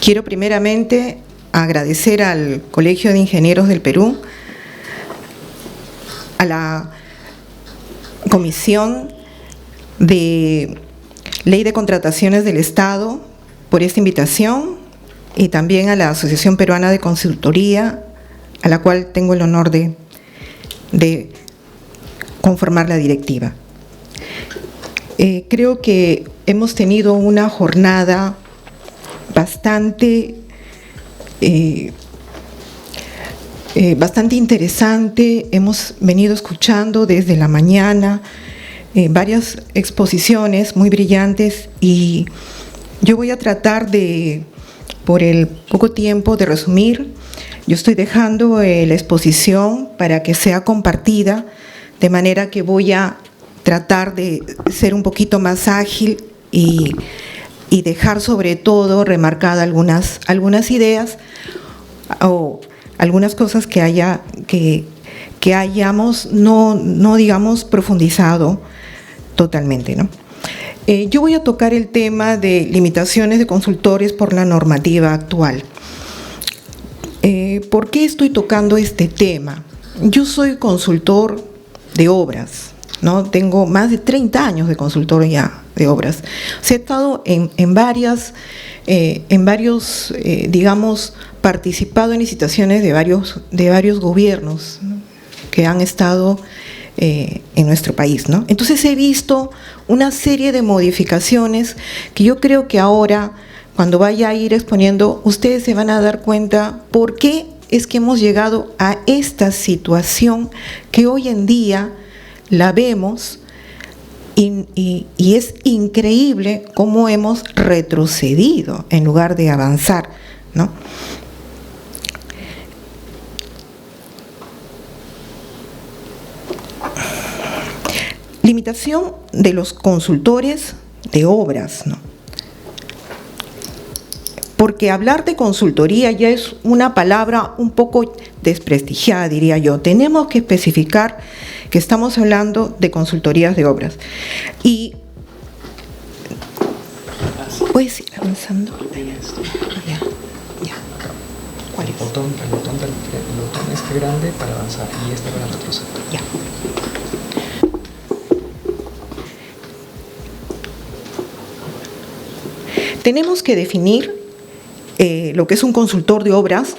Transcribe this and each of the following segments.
Quiero primeramente agradecer al Colegio de Ingenieros del Perú, a la Comisión de Ley de Contrataciones del Estado por esta invitación y también a la Asociación Peruana de Consultoría, a la cual tengo el honor de conformar la directiva. Creo que hemos tenido una jornada bastante interesante. Hemos venido escuchando desde la mañana varias exposiciones muy brillantes y yo voy a tratar de, por el poco tiempo, de resumir. Yo estoy dejando la exposición para que sea compartida, de manera que voy a tratar de ser un poquito más ágil y dejar sobre todo remarcada algunas ideas o algunas cosas que hayamos no digamos profundizado totalmente, ¿no? Yo voy a tocar el tema de limitaciones de consultores por la normativa actual. ¿Por qué estoy tocando este tema? Yo soy consultor de obras, ¿no? Tengo más de 30 años de consultor ya de obras. O sea, he estado en varios, digamos, participado en licitaciones de varios gobiernos, ¿no?, que han estado en nuestro país, ¿no? Entonces he visto una serie de modificaciones que yo creo que ahora, cuando vaya a ir exponiendo, ustedes se van a dar cuenta por qué es que hemos llegado a esta situación que hoy en día la vemos y es increíble cómo hemos retrocedido en lugar de avanzar, ¿no? Limitación de los consultores de obras, ¿no? Porque hablar de consultoría ya es una palabra un poco desprestigiada, diría yo. Tenemos que especificar que estamos hablando de consultorías de obras. Y ¿puedes ir avanzando? Ya. ¿Cuál es? El botón este grande para avanzar y este para retroceder. Ya. Tenemos que definir lo que es un consultor de obras,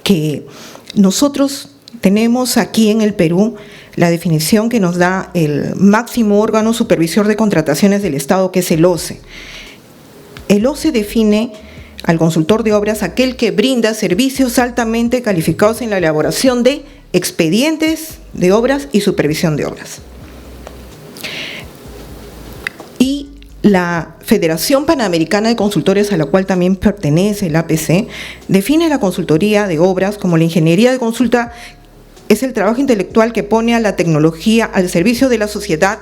que nosotros tenemos aquí en el Perú la definición que nos da el máximo órgano supervisor de contrataciones del Estado, que es el OCE. El OCE define al consultor de obras aquel que brinda servicios altamente calificados en la elaboración de expedientes de obras y supervisión de obras. Y la Federación Panamericana de Consultores, a la cual también pertenece el APC, define la consultoría de obras como la ingeniería de consulta. Es el trabajo intelectual que pone a la tecnología al servicio de la sociedad,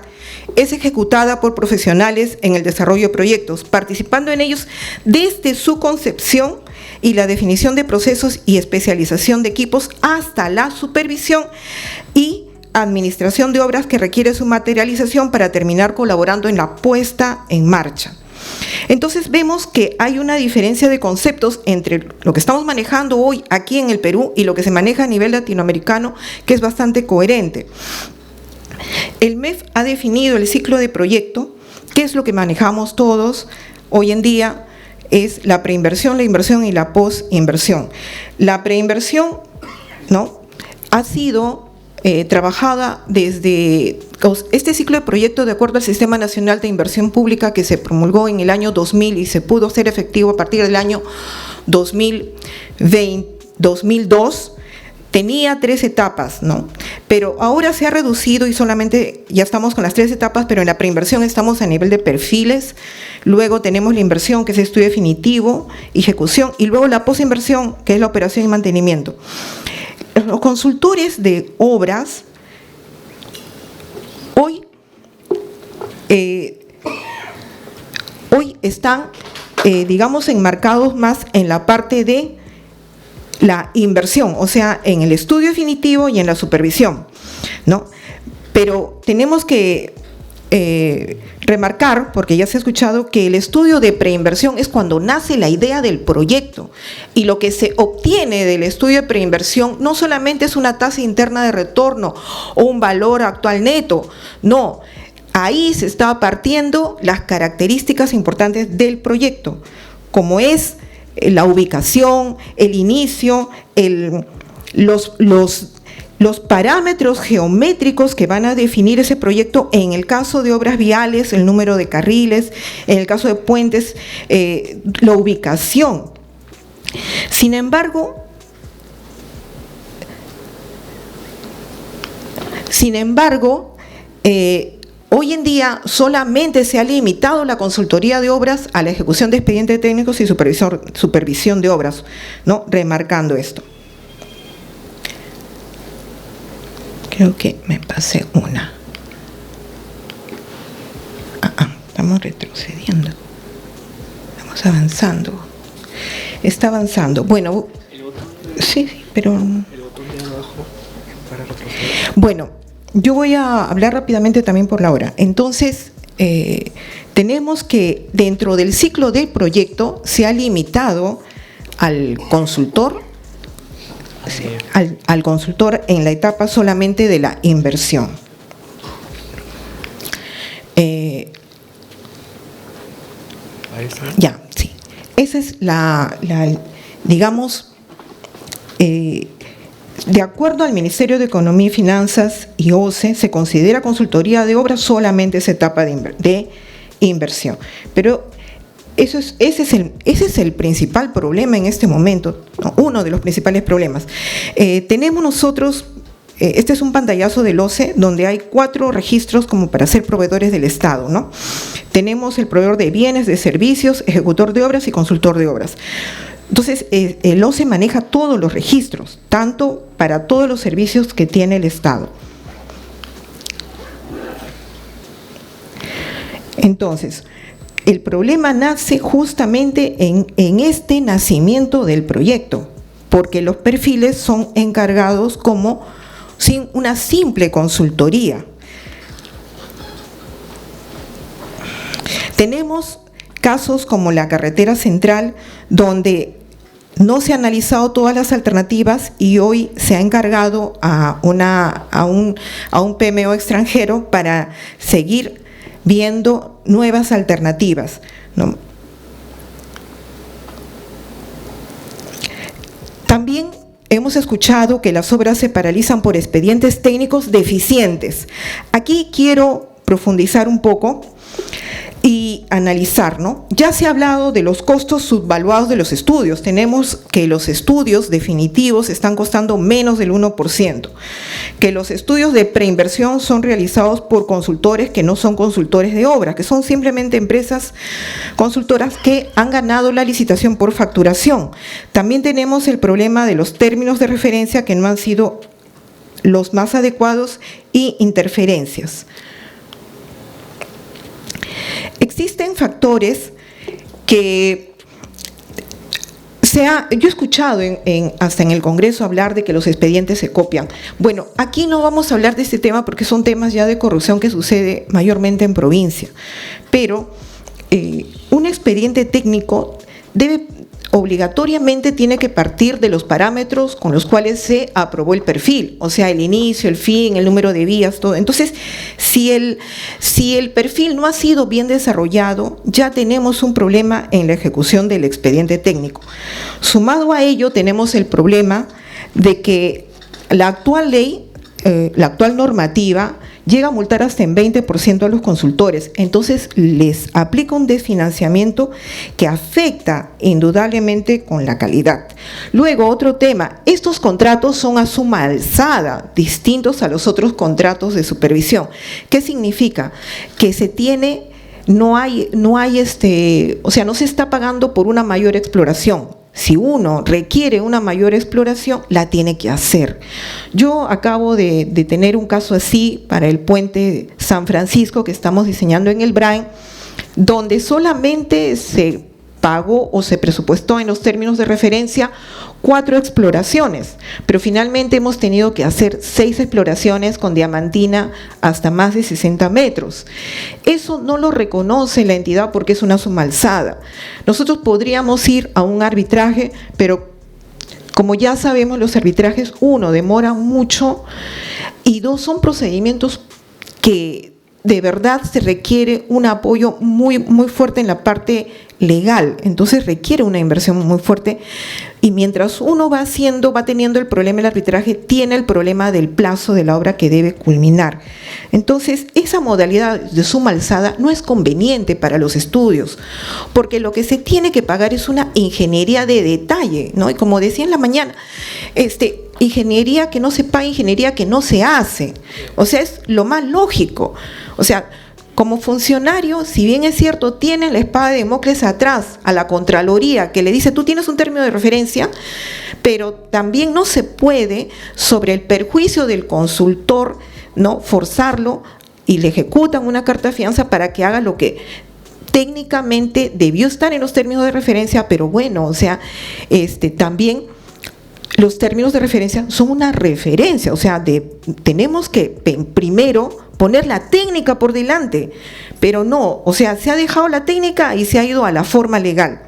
es ejecutada por profesionales en el desarrollo de proyectos, participando en ellos desde su concepción y la definición de procesos y especialización de equipos hasta la supervisión y administración de obras que requiere su materialización para terminar colaborando en la puesta en marcha. Entonces vemos que hay una diferencia de conceptos entre lo que estamos manejando hoy aquí en el Perú y lo que se maneja a nivel latinoamericano, que es bastante coherente. El MEF ha definido el ciclo de proyecto, que es lo que manejamos todos hoy en día, es la preinversión, la inversión y la posinversión. La preinversión, ¿no?, ha sido trabajada desde este ciclo de proyecto de acuerdo al Sistema Nacional de Inversión Pública que se promulgó en el año 2000 y se pudo hacer efectivo a partir del año 2002. Tenía 3 etapas, ¿no? Pero ahora se ha reducido y solamente ya estamos con las 3 etapas, pero en la preinversión estamos a nivel de perfiles. Luego tenemos la inversión, que es estudio definitivo, ejecución, y luego la posinversión, que es la operación y mantenimiento. Los consultores de obras hoy están, digamos, enmarcados más en la parte de la inversión, o sea, en el estudio definitivo y en la supervisión, ¿no? Pero tenemos que remarcar, porque ya se ha escuchado, que el estudio de preinversión es cuando nace la idea del proyecto, y lo que se obtiene del estudio de preinversión no solamente es una tasa interna de retorno o un valor actual neto, no, ahí se está partiendo las características importantes del proyecto, como es la ubicación, el inicio, los parámetros geométricos que van a definir ese proyecto. En el caso de obras viales, el número de carriles; en el caso de puentes, la ubicación. Sin embargo, hoy en día solamente se ha limitado la consultoría de obras a la ejecución de expedientes técnicos y supervisión de obras, ¿no? Remarcando esto. Creo que me pasé una. Estamos retrocediendo. Estamos avanzando. Está avanzando. Bueno, sí, pero... El botón de abajo para retroceder. Bueno, yo voy a hablar rápidamente también por la hora. Entonces, tenemos que dentro del ciclo del proyecto se ha limitado al consultor, al consultor en la etapa solamente de la inversión. Ya, sí. Esa es digamos, de acuerdo al Ministerio de Economía y Finanzas y OCE, se considera consultoría de obras solamente esa etapa de inversión. Pero ese es el principal problema en este momento, ¿no? Uno de los principales problemas. Tenemos nosotros, este es un pantallazo del OCE, donde hay 4 registros como para ser proveedores del Estado, ¿no? Tenemos el proveedor de bienes, de servicios, ejecutor de obras y consultor de obras. Entonces, el OCE maneja todos los registros, tanto para todos los servicios que tiene el Estado. Entonces, el problema nace justamente en este nacimiento del proyecto, porque los perfiles son encargados como sin una simple consultoría. Tenemos casos como la carretera central, donde no se han analizado todas las alternativas y hoy se ha encargado a un PMO extranjero para seguir viendo nuevas alternativas, ¿no? También hemos escuchado que las obras se paralizan por expedientes técnicos deficientes. Aquí quiero profundizar un poco y analizar, ¿no? Ya se ha hablado de los costos subvaluados de los estudios. Tenemos que los estudios definitivos están costando menos del 1%, que los estudios de preinversión son realizados por consultores que no son consultores de obra, que son simplemente empresas consultoras que han ganado la licitación por facturación. También tenemos el problema de los términos de referencia que no han sido los más adecuados y interferencias. Existen factores que yo he escuchado hasta en el Congreso hablar de que los expedientes se copian. Bueno, aquí no vamos a hablar de este tema porque son temas ya de corrupción que sucede mayormente en provincia, pero un expediente técnico obligatoriamente tiene que partir de los parámetros con los cuales se aprobó el perfil, o sea, el inicio, el fin, el número de vías, todo. Entonces, si el perfil no ha sido bien desarrollado, ya tenemos un problema en la ejecución del expediente técnico. Sumado a ello, tenemos el problema de que la actual ley, la actual normativa, llega a multar hasta en 20% a los consultores. Entonces, les aplica un desfinanciamiento que afecta indudablemente con la calidad. Luego, otro tema, estos contratos son a suma alzada, distintos a los otros contratos de supervisión. ¿Qué significa? Que no se está pagando por una mayor exploración. Si uno requiere una mayor exploración, la tiene que hacer. Yo acabo de tener un caso así para el puente San Francisco que estamos diseñando en el Brain, donde solamente se pagó o se presupuestó en los términos de referencia 4 exploraciones, pero finalmente hemos tenido que hacer 6 exploraciones con diamantina hasta más de 60 metros. Eso no lo reconoce la entidad porque es una suma alzada. Nosotros podríamos ir a un arbitraje, pero como ya sabemos, los arbitrajes, 1, demoran mucho, y 2, son procedimientos que de verdad se requiere un apoyo muy, muy fuerte en la parte legal. Entonces requiere una inversión muy fuerte, y mientras uno va teniendo el problema del arbitraje, tiene el problema del plazo de la obra que debe culminar. Entonces, esa modalidad de suma alzada no es conveniente para los estudios, porque lo que se tiene que pagar es una ingeniería de detalle, ¿no? Y como decía en la mañana, ingeniería que no se paga, ingeniería que no se hace. O sea, es lo más lógico. O sea, como funcionario, si bien es cierto, tienen la espada de Damocles atrás a la Contraloría, que le dice, tú tienes un término de referencia, pero también no se puede, sobre el perjuicio del consultor, ¿no?, forzarlo, y le ejecutan una carta de fianza para que haga lo que técnicamente debió estar en los términos de referencia, pero bueno, o sea, también los términos de referencia son una referencia, o sea, tenemos que primero poner la técnica por delante, pero no, o sea, se ha dejado la técnica y se ha ido a la forma legal.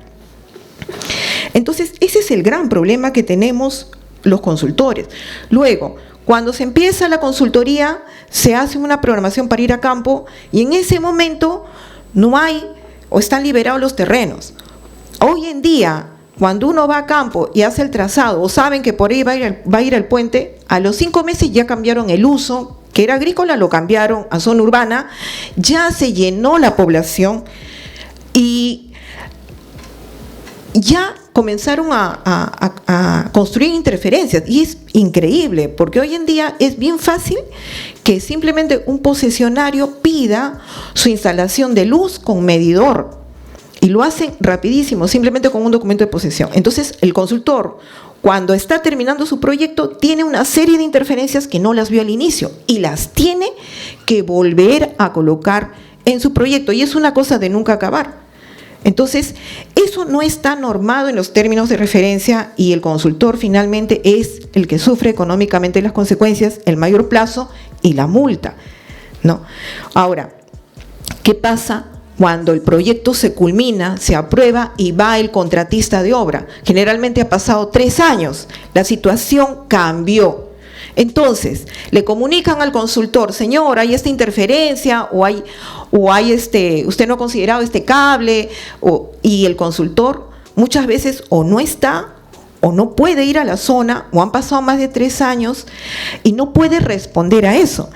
Entonces, ese es el gran problema que tenemos los consultores. Luego, cuando se empieza la consultoría, se hace una programación para ir a campo, y en ese momento no hay, o están liberados los terrenos. Hoy en día, cuando uno va a campo y hace el trazado, o saben que por ahí va a ir el puente, a los 5 meses ya cambiaron el uso, que era agrícola, lo cambiaron a zona urbana, ya se llenó la población y ya comenzaron a construir interferencias. Y es increíble, porque hoy en día es bien fácil que simplemente un posesionario pida su instalación de luz con medidor, y lo hacen rapidísimo, simplemente con un documento de posesión. Entonces, el consultor, cuando está terminando su proyecto, tiene una serie de interferencias que no las vio al inicio y las tiene que volver a colocar en su proyecto, y es una cosa de nunca acabar. Entonces, eso no está normado en los términos de referencia, y el consultor finalmente es el que sufre económicamente las consecuencias, el mayor plazo y la multa, ¿no? Ahora, ¿qué pasa cuando el proyecto se culmina, se aprueba y va el contratista de obra? Generalmente ha pasado 3 años, la situación cambió. Entonces, le comunican al consultor, señor, hay esta interferencia, o hay usted no ha considerado este cable, y el consultor muchas veces o no está, o no puede ir a la zona, o han pasado más de 3 años y no puede responder a eso.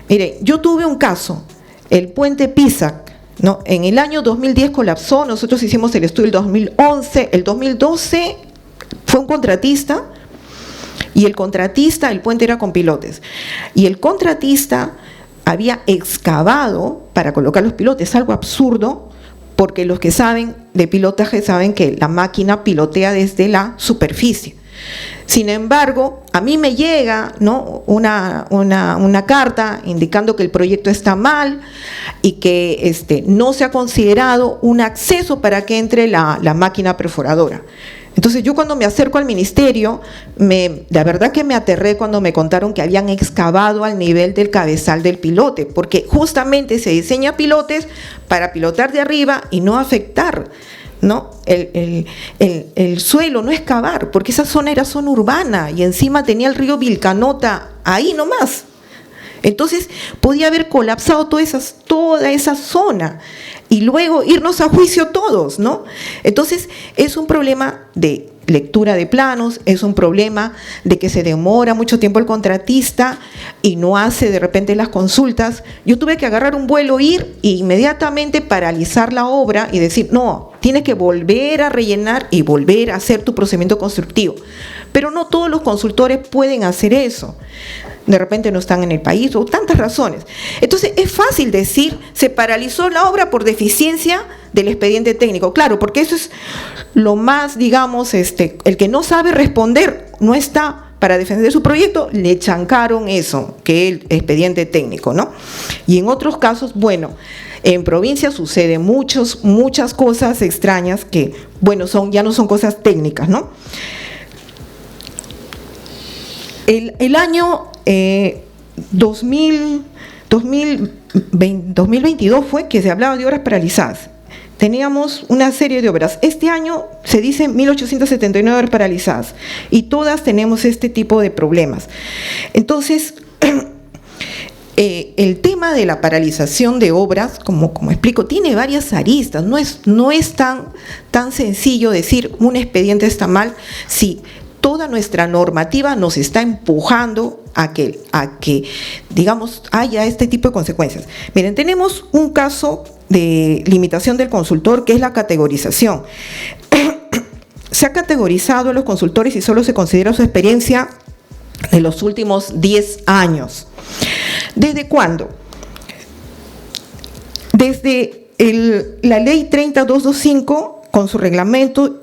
Mire, yo tuve un caso, el puente Pisac, ¿no? En el año 2010 colapsó, nosotros hicimos el estudio el 2011, el 2012 fue un contratista, y el puente era con pilotes, y el contratista había excavado para colocar los pilotes, algo absurdo, porque los que saben de pilotaje saben que la máquina pilotea desde la superficie. Sin embargo, a mí me llega, ¿no?, una carta indicando que el proyecto está mal y que no se ha considerado un acceso para que entre la máquina perforadora. Entonces, yo cuando me acerco al ministerio, la verdad que me aterré cuando me contaron que habían excavado al nivel del cabezal del pilote, porque justamente se diseña pilotes para pilotar de arriba y no afectar, ¿no?, el suelo, no excavar, porque esa zona era zona urbana y encima tenía el río Vilcanota ahí nomás. Entonces podía haber colapsado toda esa zona y luego irnos a juicio todos, ¿no? Entonces es un problema de lectura de planos, es un problema de que se demora mucho tiempo el contratista y no hace de repente las consultas. Yo tuve que agarrar un vuelo, ir e inmediatamente paralizar la obra y decir, no, tienes que volver a rellenar y volver a hacer tu procedimiento constructivo. Pero no todos los consultores pueden hacer eso. De repente no están en el país, o tantas razones. Entonces es fácil decir, se paralizó la obra por deficiencia del expediente técnico. Claro, porque eso es lo más, digamos, el que no sabe responder, no está para defender su proyecto, le chancaron eso, que es el expediente técnico, ¿no? Y en otros casos, bueno, en provincia sucede muchas cosas extrañas que, bueno, ya no son cosas técnicas, ¿no? El año 2022 fue que se hablaba de obras paralizadas. Teníamos una serie de obras. Este año se dice 1.879 obras paralizadas y todas tenemos este tipo de problemas. Entonces, el tema de la paralización de obras, como explico, tiene varias aristas. No es tan sencillo decir un expediente está mal si toda nuestra normativa nos está empujando a que digamos, haya este tipo de consecuencias. Miren, tenemos un caso de limitación del consultor, que es la categorización. Se ha categorizado a los consultores y solo se considera su experiencia de los últimos 10 años. ¿Desde cuándo? Desde la ley 30225, con su reglamento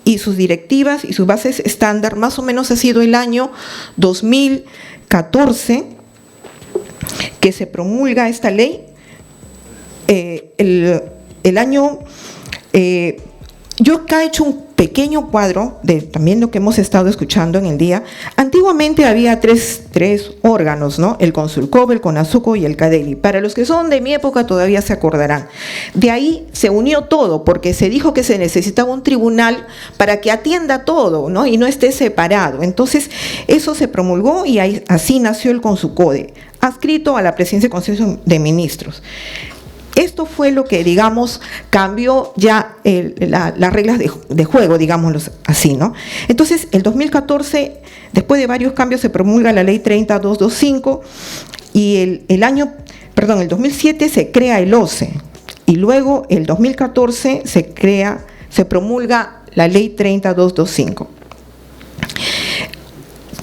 y sus directivas y sus bases estándar, más o menos ha sido el año 2014 que se promulga esta ley. El año, yo acá he hecho un pequeño cuadro de también lo que hemos estado escuchando en el día. Antiguamente había tres órganos, ¿no? El Consulcov, el CONASUCO y el CADELI. Para los que son de mi época todavía se acordarán. De ahí se unió todo, porque se dijo que se necesitaba un tribunal para que atienda todo, ¿no? Y no esté separado. Entonces, eso se promulgó y así nació el CONSUCODE, adscrito a la Presidencia del Consejo de Ministros. Esto fue lo que, digamos, cambió ya las reglas de juego, digámoslo así, ¿no? Entonces, el 2014, después de varios cambios, se promulga la ley 30225 y el 2007 se crea el OCE y luego el 2014 se promulga la ley 30225.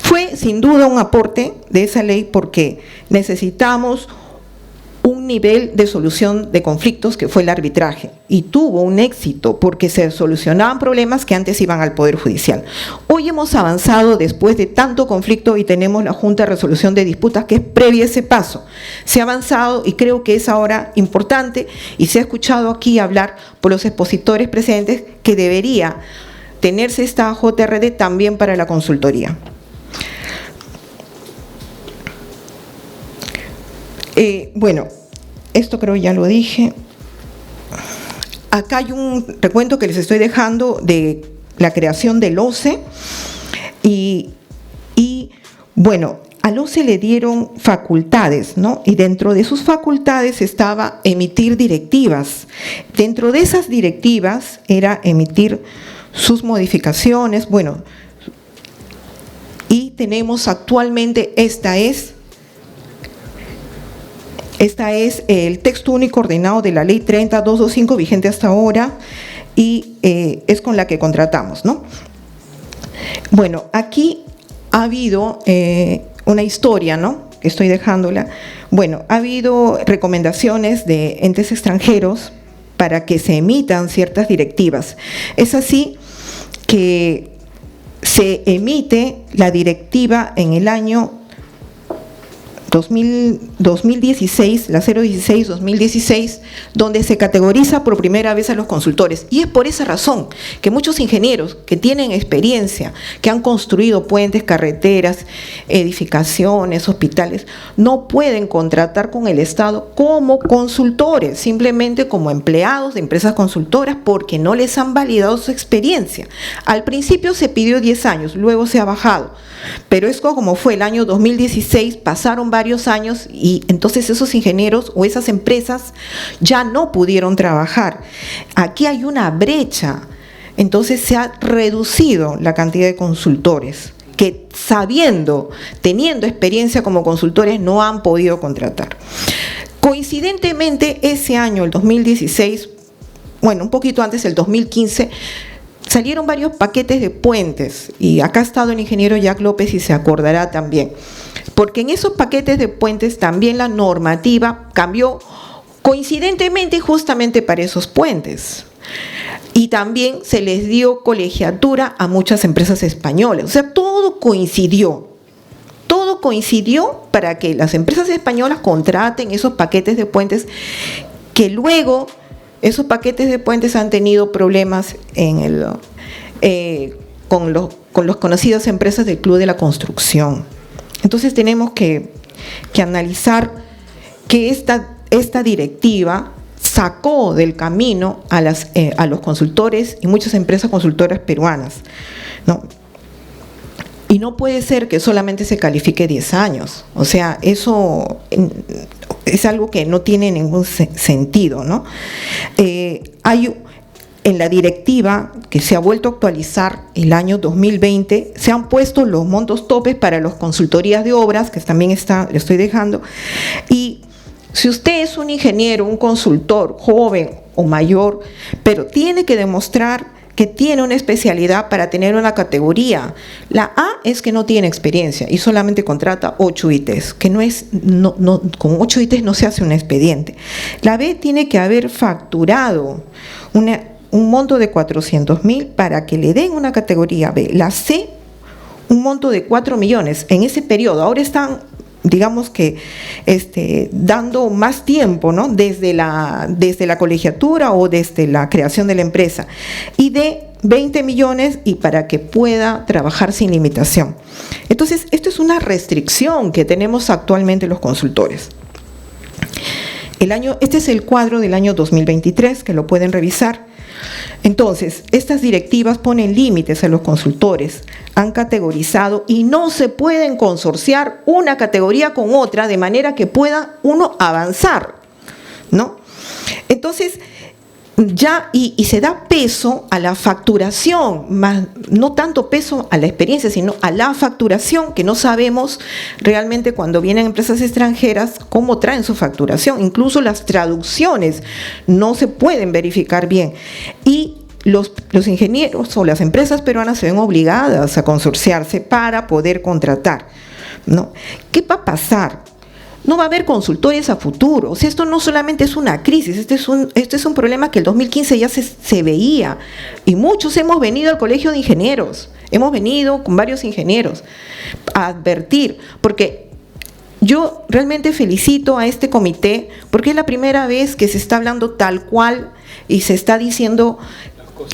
Fue sin duda un aporte de esa ley porque necesitamos un nivel de solución de conflictos que fue el arbitraje y tuvo un éxito porque se solucionaban problemas que antes iban al Poder Judicial. Hoy hemos avanzado después de tanto conflicto y tenemos la Junta de Resolución de Disputas que es previa a ese paso. Se ha avanzado y creo que es ahora importante y se ha escuchado aquí hablar por los expositores presentes que debería tenerse esta JRD también para la consultoría. Bueno, esto creo ya lo dije. Acá hay un recuento que les estoy dejando de la creación del OCE y bueno, al OCE le dieron facultades, ¿no? Y dentro de sus facultades estaba emitir directivas. Dentro de esas directivas era emitir sus modificaciones, bueno, y tenemos actualmente, esta es el texto único ordenado de la ley 30225 vigente hasta ahora y es con la que contratamos, ¿no? Bueno, aquí ha habido una historia, ¿no? Que estoy dejándola. Bueno, ha habido recomendaciones de entes extranjeros para que se emitan ciertas directivas. Es así que se emite la directiva en el año 2016, la 016-2016, donde se categoriza por primera vez a los consultores. Y es por esa razón que muchos ingenieros que tienen experiencia, que han construido puentes, carreteras, edificaciones, hospitales, no pueden contratar con el Estado como consultores, simplemente como empleados de empresas consultoras, porque no les han validado su experiencia. Al principio se pidió 10 años, luego se ha bajado. Pero es como fue el año 2016, pasaron varios años y entonces esos ingenieros o esas empresas ya no pudieron trabajar. Aquí hay una brecha, entonces se ha reducido la cantidad de consultores que teniendo experiencia como consultores no han podido contratar. Coincidentemente ese año, el 2016, bueno, un poquito antes, el 2015, salieron varios paquetes de puentes y acá ha estado el ingeniero Jack López y se acordará también, porque en esos paquetes de puentes también la normativa cambió coincidentemente justamente para esos puentes y también se les dio colegiatura a muchas empresas españolas, o sea, todo coincidió para que las empresas españolas contraten esos paquetes de puentes que luego esos paquetes de puentes han tenido problemas con las conocidas empresas del Club de la Construcción. Entonces tenemos que analizar que esta directiva sacó del camino a los consultores y muchas empresas consultoras peruanas, ¿no? Y no puede ser que solamente se califique 10 años. O sea, eso es algo que no tiene ningún sentido, ¿no? Hay en la directiva que se ha vuelto a actualizar el año 2020, se han puesto los montos topes para las consultorías de obras, que también le estoy dejando, y si usted es un ingeniero, un consultor, joven o mayor, pero tiene que demostrar que tiene una especialidad para tener una categoría. La A es que no tiene experiencia y solamente contrata 8 ITs, que con 8 ITs no se hace un expediente. La B tiene que haber facturado un monto de 400.000 para que le den una categoría B. La C, un monto de 4 millones en ese periodo. Ahora están, digamos que dando más tiempo, ¿no? Desde la colegiatura o desde la creación de la empresa, y de 20 millones y para que pueda trabajar sin limitación. Entonces, esto es una restricción que tenemos actualmente los consultores. Este es el cuadro del año 2023, que lo pueden revisar. Entonces, estas directivas ponen límites a los consultores, han categorizado y no se pueden consorciar una categoría con otra de manera que pueda uno avanzar, ¿no? Entonces, ya y se da peso a la facturación, más no tanto peso a la experiencia, sino a la facturación, que no sabemos realmente cuando vienen empresas extranjeras cómo traen su facturación. Incluso las traducciones no se pueden verificar bien. Y los ingenieros o las empresas peruanas se ven obligadas a consorciarse para poder contratar, ¿no? ¿Qué va a pasar? No va a haber consultores a futuro. O sea, esto no solamente es una crisis, este es un problema que el 2015 ya se veía. Y muchos hemos venido al Colegio de Ingenieros, hemos venido con varios ingenieros a advertir, porque yo realmente felicito a este comité, porque es la primera vez que se está hablando tal cual y se está diciendo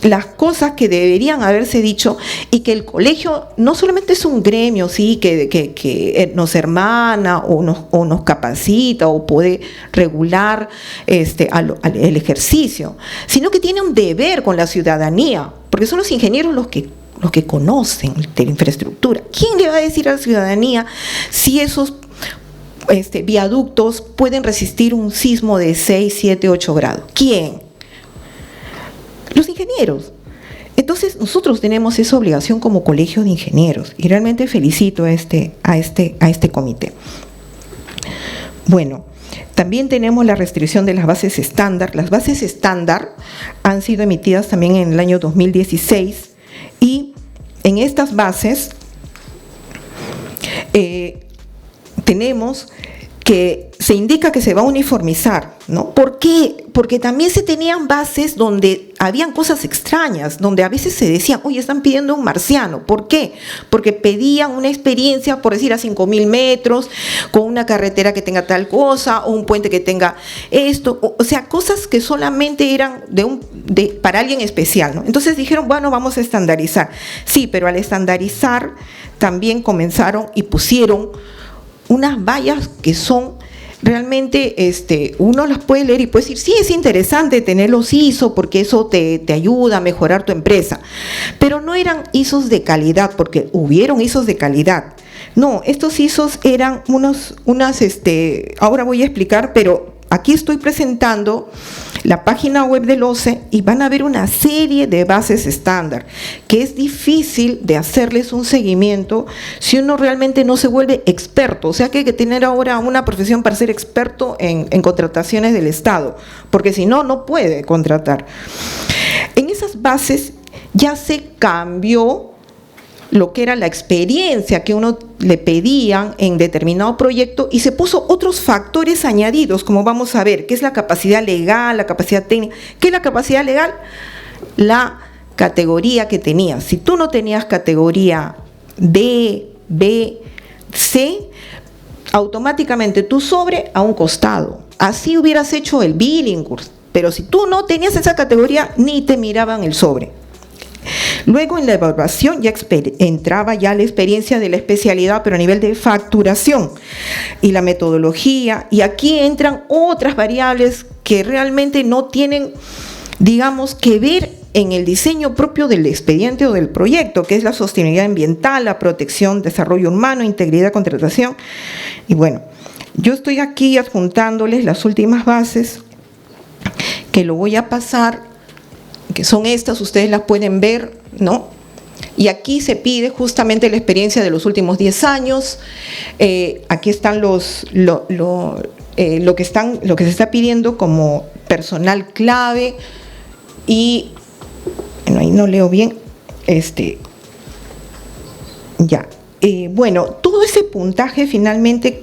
las cosas que deberían haberse dicho, y que el colegio no solamente es un gremio, sí, que nos hermana o nos capacita o puede regular el ejercicio, sino que tiene un deber con la ciudadanía, porque son los ingenieros los que conocen de la infraestructura. ¿Quién le va a decir a la ciudadanía si esos viaductos pueden resistir un sismo de 6, 7, 8 grados? ¿Quién? Los ingenieros. Entonces nosotros tenemos esa obligación como colegio de ingenieros, y realmente felicito a este comité. Bueno, también tenemos la restricción de las bases estándar. Las bases estándar han sido emitidas también en el año 2016, y en estas bases tenemos que se indica que se va a uniformizar, ¿no? ¿Por qué? Porque también se tenían bases donde habían cosas extrañas, donde a veces se decían, oye, están pidiendo un marciano. ¿Por qué? Porque pedían una experiencia, por decir, a 5.000 metros, con una carretera que tenga tal cosa, o un puente que tenga esto, o sea, cosas que solamente eran para alguien especial, ¿no? Entonces dijeron, bueno, vamos a estandarizar. Sí, pero al estandarizar también comenzaron y pusieron unas vallas que son realmente, uno las puede leer y puede decir, sí, es interesante tenerlos ISO porque eso te ayuda a mejorar tu empresa, pero no eran ISOs de calidad, porque hubieron ISOs de calidad. No, estos ISOs eran ahora voy a explicar, pero aquí estoy presentando la página web del OCE y van a ver una serie de bases estándar que es difícil de hacerles un seguimiento si uno realmente no se vuelve experto. O sea que hay que tener ahora una profesión para ser experto en contrataciones del Estado, porque si no, no puede contratar. En esas bases ya se cambió lo que era la experiencia que uno le pedían en determinado proyecto, y se puso otros factores añadidos, como vamos a ver, que es la capacidad legal, la capacidad técnica. ¿Qué es la capacidad legal? La categoría que tenías. Si tú no tenías categoría D, B, C, automáticamente tu sobre a un costado. Así hubieras hecho el billing, pero si tú no tenías esa categoría, ni te miraban el sobre. Luego en la evaluación ya entraba ya la experiencia de la especialidad, pero a nivel de facturación y la metodología, y aquí entran otras variables que realmente no tienen, digamos, que ver en el diseño propio del expediente o del proyecto, que es la sostenibilidad ambiental, la protección, desarrollo humano, integridad, contratación. Y bueno, yo estoy aquí adjuntándoles las últimas bases, que lo voy a pasar, que son estas, ustedes las pueden ver, ¿no? Y aquí se pide justamente la experiencia de los últimos 10 años. Aquí están lo que se está pidiendo como personal clave. Y bueno, ahí no leo bien. Ya. Bueno, todo ese puntaje finalmente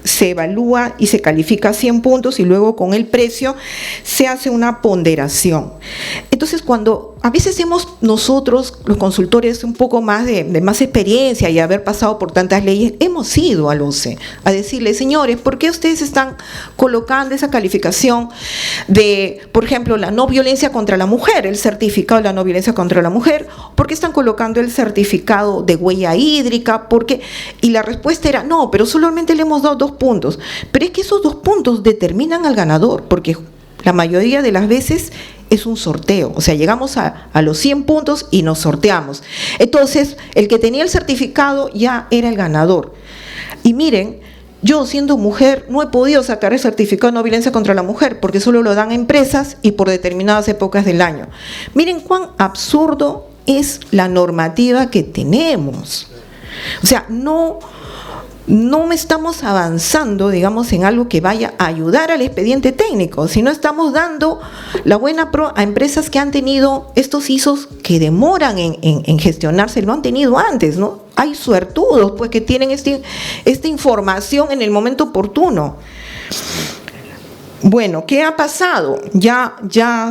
se evalúa y se califica a 100 puntos y luego con el precio se hace una ponderación. Entonces, cuando a veces nosotros, los consultores, un poco más de más experiencia y haber pasado por tantas leyes, hemos ido al OCE a decirle, señores, ¿por qué ustedes están colocando esa calificación de, por ejemplo, la no violencia contra la mujer, el certificado de la no violencia contra la mujer? ¿Por qué están colocando el certificado de huella hídrica? ¿Por qué? Y la respuesta era, no, pero solamente le hemos dado 2 puntos. Pero es que esos 2 puntos determinan al ganador, porque la mayoría de las veces es un sorteo, o sea, llegamos a los 100 puntos y nos sorteamos. Entonces, el que tenía el certificado ya era el ganador. Y miren, yo siendo mujer no he podido sacar el certificado de no violencia contra la mujer, porque solo lo dan a empresas y por determinadas épocas del año. Miren cuán absurdo es la normativa que tenemos. O sea, no estamos avanzando, digamos, en algo que vaya a ayudar al expediente técnico, sino estamos dando la buena pro a empresas que han tenido estos ISOs que demoran en gestionarse, lo han tenido antes, ¿no? Hay suertudos, pues, que tienen esta información en el momento oportuno. Bueno, ¿qué ha pasado? Ya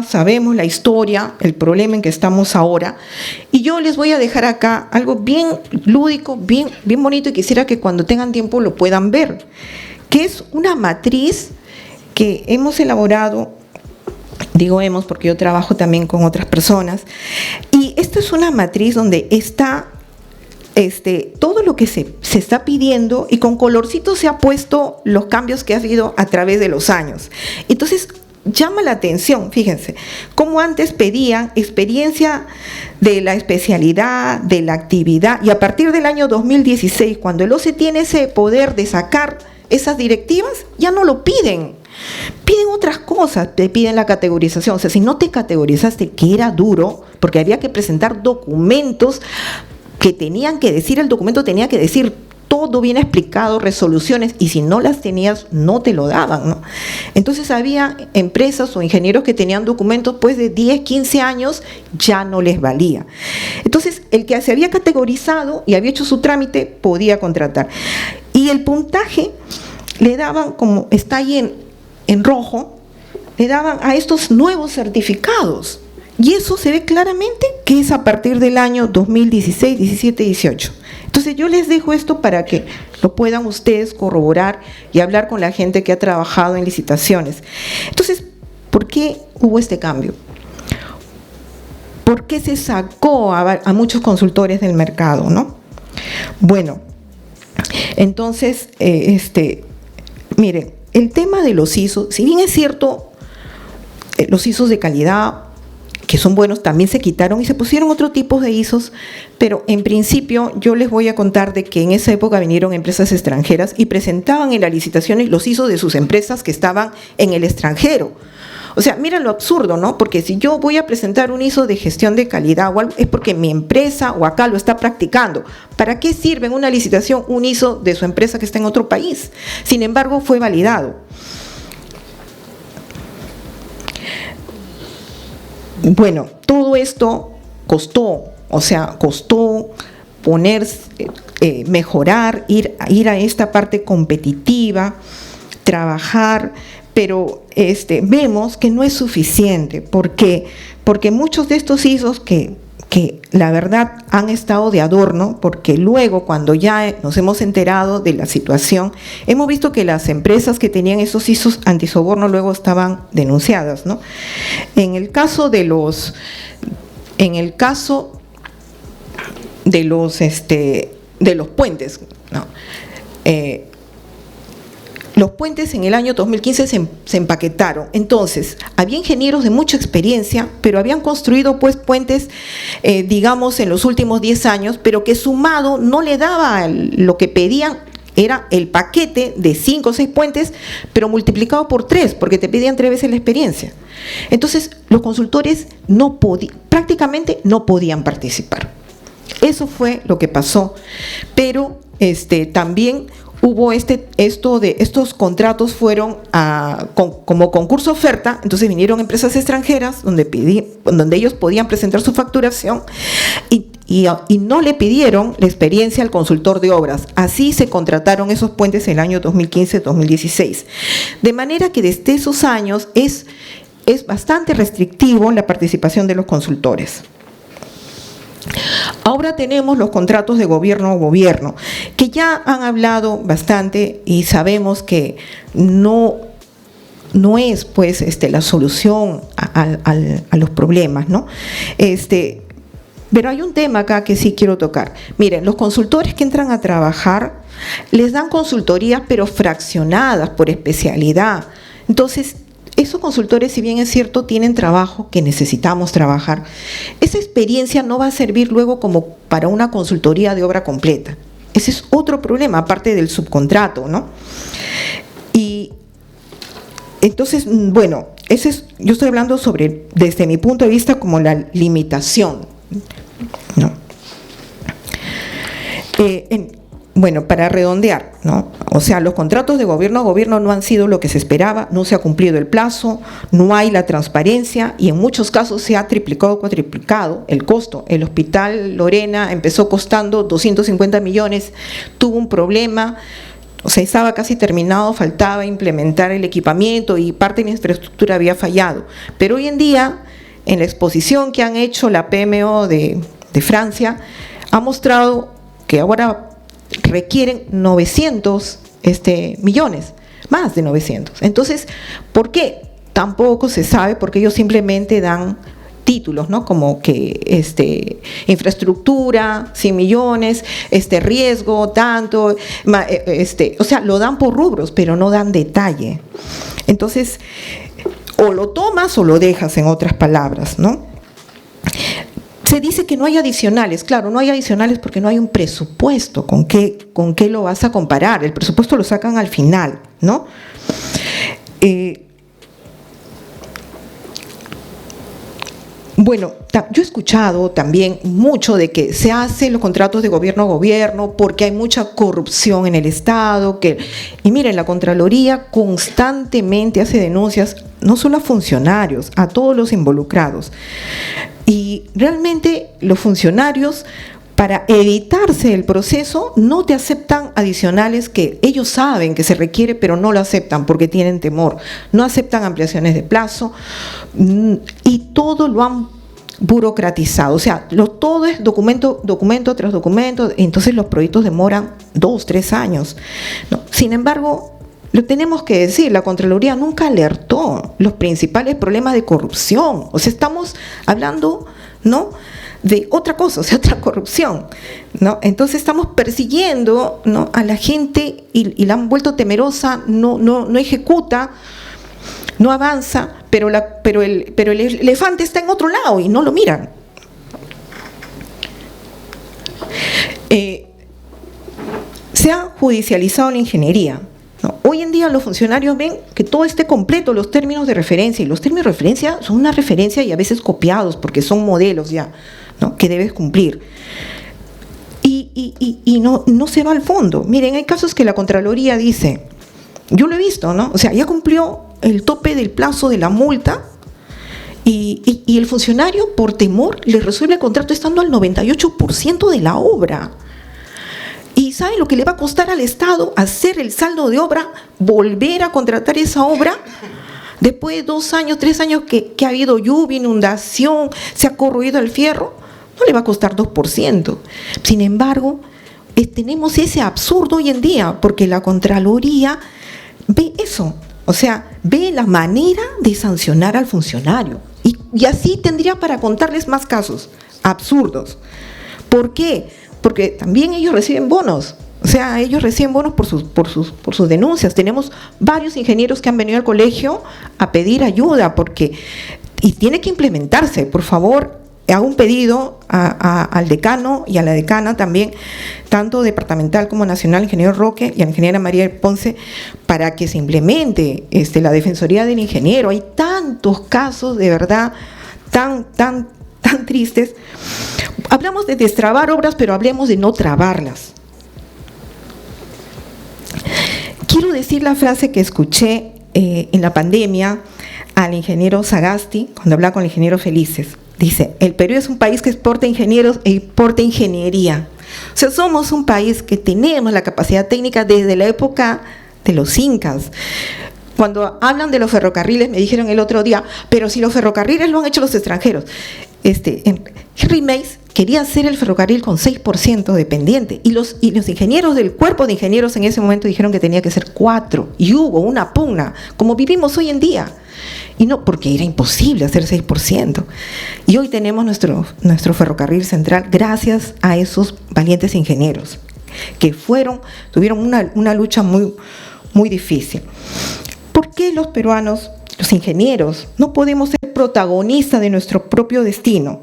sabemos la historia, el problema en que estamos ahora, y yo les voy a dejar acá algo bien lúdico, bien bonito, y quisiera que cuando tengan tiempo lo puedan ver, que es una matriz que hemos elaborado, digo hemos porque yo trabajo también con otras personas, y esta es una matriz donde está todo lo que se está pidiendo, y con colorcito se ha puesto los cambios que ha habido a través de los años. Entonces, llama la atención, fíjense, cómo antes pedían experiencia de la especialidad, de la actividad, y a partir del año 2016, cuando el OCE tiene ese poder de sacar esas directivas, ya no lo piden. Piden otras cosas, te piden la categorización. O sea, si no te categorizaste, que era duro, porque había que presentar documentos que tenían que decir, el documento tenía que decir todo bien explicado, resoluciones, y si no las tenías, no te lo daban, ¿no? Entonces había empresas o ingenieros que tenían documentos pues de 10, 15 años, ya no les valía. Entonces, el que se había categorizado y había hecho su trámite, podía contratar. Y el puntaje le daban, como está ahí en rojo, le daban a estos nuevos certificados. Y eso se ve claramente que es a partir del año 2016, 17, 18. Entonces yo les dejo esto para que lo puedan ustedes corroborar y hablar con la gente que ha trabajado en licitaciones. Entonces, ¿por qué hubo este cambio? ¿Por qué se sacó a muchos consultores del mercado, no? Bueno, entonces, miren, el tema de los ISO, si bien es cierto, los ISOs de calidad, que son buenos, también se quitaron y se pusieron otro tipo de ISOs, pero en principio yo les voy a contar de que en esa época vinieron empresas extranjeras y presentaban en las licitaciones los ISOs de sus empresas que estaban en el extranjero. O sea, mira lo absurdo, ¿no? Porque si yo voy a presentar un ISO de gestión de calidad o algo, es porque mi empresa o acá lo está practicando. ¿Para qué sirve en una licitación un ISO de su empresa que está en otro país? Sin embargo, fue validado. Bueno, todo esto costó mejorar, ir a esta parte competitiva, trabajar, pero vemos que no es suficiente. ¿Por qué? Porque muchos de estos ISOs que la verdad han estado de adorno, porque luego cuando ya nos hemos enterado de la situación, hemos visto que las empresas que tenían esos ISOs antisoborno luego estaban denunciadas, ¿no? En el caso de en el caso de los puentes, ¿no? Los puentes en el año 2015 se empaquetaron. Entonces, había ingenieros de mucha experiencia, pero habían construido pues puentes, digamos, en los últimos 10 años, pero que sumado no le daba lo que pedían, era el paquete de 5 o 6 puentes, pero multiplicado por 3, porque te pedían 3 veces la experiencia. Entonces, los consultores prácticamente no podían participar. Eso fue lo que pasó. Pero también hubo estos contratos fueron como concurso oferta, entonces vinieron empresas extranjeras donde ellos podían presentar su facturación y no le pidieron la experiencia al consultor de obras. Así se contrataron esos puentes en el año 2015-2016. De manera que desde esos años es bastante restrictivo la participación de los consultores. Ahora tenemos los contratos de gobierno a gobierno, que ya han hablado bastante y sabemos que no es pues la solución a los problemas, ¿no? Pero hay un tema acá que sí quiero tocar. Miren, los consultores que entran a trabajar les dan consultorías pero fraccionadas por especialidad. Entonces, esos consultores, si bien es cierto, tienen trabajo que necesitamos trabajar, esa experiencia no va a servir luego como para una consultoría de obra completa. Ese es otro problema, aparte del subcontrato, ¿no? Y entonces, bueno, yo estoy hablando desde mi punto de vista, como la limitación, ¿no? Bueno, para redondear, ¿no? O sea, los contratos de gobierno a gobierno no han sido lo que se esperaba, no se ha cumplido el plazo, no hay la transparencia y en muchos casos se ha triplicado o cuatriplicado el costo. El Hospital Lorena empezó costando 250 millones, tuvo un problema, o sea, estaba casi terminado, faltaba implementar el equipamiento y parte de la infraestructura había fallado. Pero hoy en día, en la exposición que han hecho la PMO de Francia, ha mostrado que ahora requieren 900 millones, más de 900. Entonces, ¿por qué? Tampoco se sabe, porque ellos simplemente dan títulos, ¿no? Como que infraestructura, 100 millones, riesgo, tanto, o sea, lo dan por rubros, pero no dan detalle. Entonces, o lo tomas o lo dejas, en otras palabras, ¿no? Se dice que no hay adicionales. Claro, no hay adicionales porque no hay un presupuesto. ¿Con qué lo vas a comparar? El presupuesto lo sacan al final, ¿no? Bueno, yo he escuchado también mucho de que se hacen los contratos de gobierno a gobierno porque hay mucha corrupción en el Estado. Y miren, la Contraloría constantemente hace denuncias, no solo a funcionarios, a todos los involucrados. Y realmente los funcionarios, para evitarse el proceso, no te aceptan adicionales que ellos saben que se requiere, pero no lo aceptan porque tienen temor. No aceptan ampliaciones de plazo y todo lo han burocratizado. O sea, todo es documento tras documento, entonces los proyectos demoran 2, 3 años, ¿no? Sin embargo, lo tenemos que decir, la Contraloría nunca alertó los principales problemas de corrupción. O sea, estamos hablando, ¿no?, de otra cosa, o sea, otra corrupción, ¿no? Entonces estamos persiguiendo, ¿no?, a la gente y la han vuelto temerosa, no ejecuta, no avanza, pero el elefante está en otro lado y no lo miran. Se ha judicializado la ingeniería, ¿no? Hoy en día los funcionarios ven que todo esté completo, los términos de referencia, y los términos de referencia son una referencia y a veces copiados porque son modelos ya, ¿no?, que debes cumplir. Y no se va al fondo. Miren, hay casos que la Contraloría dice, yo lo he visto, ¿no? O sea, ya cumplió el tope del plazo de la multa y el funcionario, por temor, le resuelve el contrato estando al 98% de la obra. ¿Y saben lo que le va a costar al Estado hacer el saldo de obra, volver a contratar esa obra? Después de 2 años, 3 años que ha habido lluvia, inundación, se ha corroído el fierro, no le va a costar 2%. Sin embargo, tenemos ese absurdo hoy en día, porque la Contraloría ve eso, o sea, ve la manera de sancionar al funcionario. ¿Y Y así tendría para contarles más casos absurdos. ¿Por qué? Porque también ellos reciben bonos. O sea, ellos reciben bonos por sus denuncias. Tenemos varios ingenieros que han venido al colegio a pedir ayuda y tiene que implementarse. Por favor, hago un pedido al decano y a la decana también, tanto departamental como nacional, ingeniero Roque y a la ingeniera María Ponce, para que se implemente la Defensoría del Ingeniero. Hay tantos casos de verdad tan tristes. Hablamos de destrabar obras, pero hablemos de no trabarlas. Quiero decir la frase que escuché en la pandemia al ingeniero Sagasti, cuando hablaba con el ingeniero Felices. Dice, el Perú es un país que exporta ingenieros e importa ingeniería. O sea, somos un país que tenemos la capacidad técnica desde la época de los incas. Cuando hablan de los ferrocarriles, me dijeron el otro día, pero si los ferrocarriles lo han hecho los extranjeros. Henry Mays quería hacer el ferrocarril con 6% dependiente y los ingenieros del cuerpo de ingenieros en ese momento dijeron que tenía que ser 4%, y hubo una pugna, como vivimos hoy en día. Y no, porque era imposible hacer 6%. Y hoy tenemos nuestro ferrocarril central gracias a esos valientes ingenieros que tuvieron una lucha muy difícil. ¿Por qué los peruanos, los ingenieros, no podemos ser protagonistas de nuestro propio destino?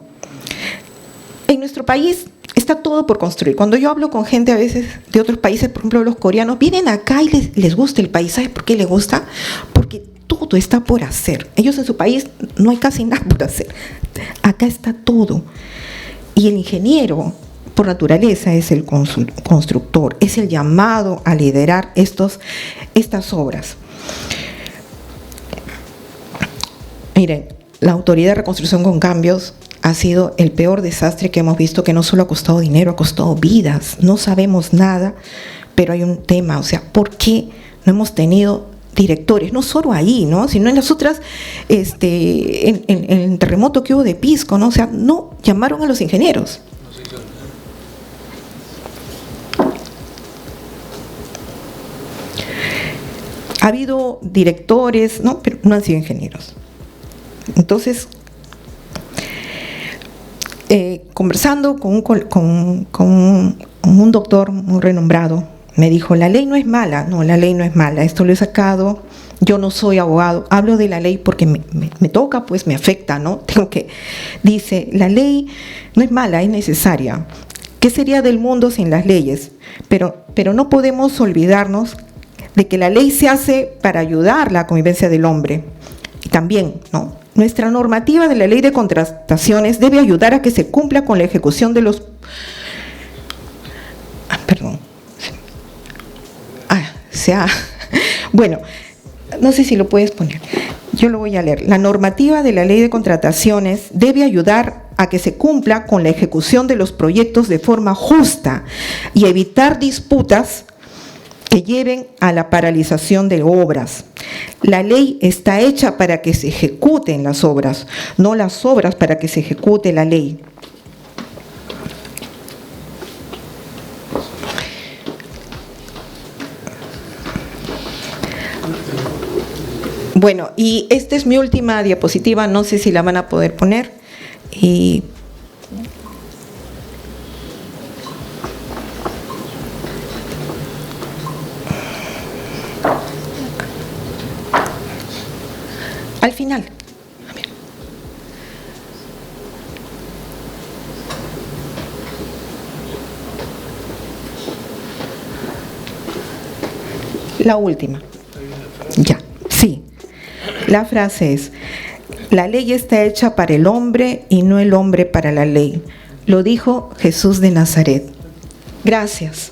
En nuestro país está todo por construir. Cuando yo hablo con gente a veces de otros países, por ejemplo los coreanos, vienen acá y les gusta el país. ¿Sabes por qué les gusta? Porque todo está por hacer. Ellos en su país no hay casi nada por hacer. Acá está todo. Y el ingeniero, por naturaleza, es el constructor, es el llamado a liderar estas obras. Miren, la Autoridad de Reconstrucción con Cambios ha sido el peor desastre que hemos visto, que no solo ha costado dinero, ha costado vidas. No sabemos nada, pero hay un tema. O sea, ¿por qué no hemos tenido directores? No solo ahí, ¿no? Sino en las otras, en el terremoto que hubo de Pisco, ¿no? O sea, no llamaron a los ingenieros. Ha habido directores, ¿no? Pero no han sido ingenieros. Entonces, conversando con un doctor muy renombrado, me dijo, la ley no es mala. No, la ley no es mala, esto lo he sacado, yo no soy abogado, hablo de la ley porque me toca, pues me afecta, ¿no? Dice, la ley no es mala, es necesaria. ¿Qué sería del mundo sin las leyes? Pero no podemos olvidarnos de que la ley se hace para ayudar la convivencia del hombre. Y también, ¿no? Nuestra normativa de la ley de contrataciones debe ayudar a que se cumpla con la ejecución de los... Bueno, no sé si lo puedes poner. Yo lo voy a leer. La normativa de la ley de contrataciones debe ayudar a que se cumpla con la ejecución de los proyectos de forma justa y evitar disputas que lleven a la paralización de obras. La ley está hecha para que se ejecuten las obras, no las obras para que se ejecute la ley. Bueno, y esta es mi última diapositiva, no sé si la van a poder poner. Y al final, a ver. La última. Ya, sí. La frase es, la ley está hecha para el hombre y no el hombre para la ley. Lo dijo Jesús de Nazaret. Gracias.